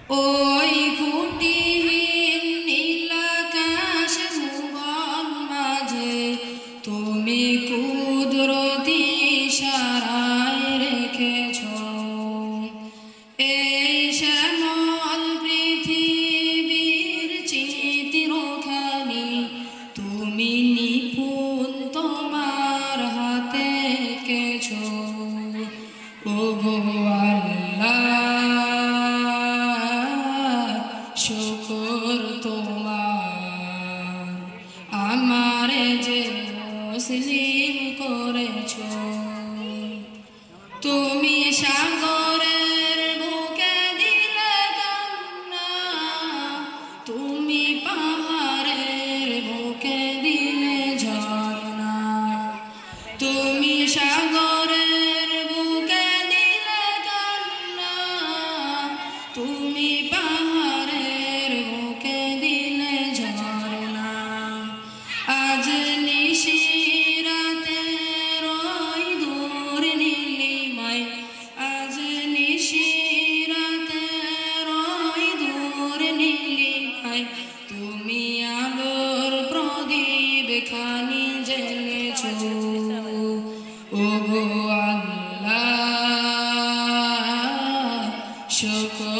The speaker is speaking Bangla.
ওই খুঁটিহীন নীল আকাশ ভুবন মাঝে তুমি কুদরতি ইশারায় রেখেছ এই শ্যামল পৃথিবীর চিত্রখানি তুমি নিপুণ তোমার হাতে এঁকেছ। ওগো আল্লাহ শুকর তোমার আমারে যে মুসলিম করেছ। তুমি সাগরের বুকে দিলে কান্না, তুমি পাহাড়ের বুকে দিলে ঝর্ণা, তুমি সাগরের বুকে দিলে কান্না, তুমি পাহাড়ের বুকে দিলে ঝর্ণা। আজ নিশিরাতে রই দূর নীলিমায়, আজ নিশিরাতে রই দূর নীলিমায়, তুমি আলোর প্রদীপ খানি জ্বেলেছ। ওগো আল্লাহ শুকর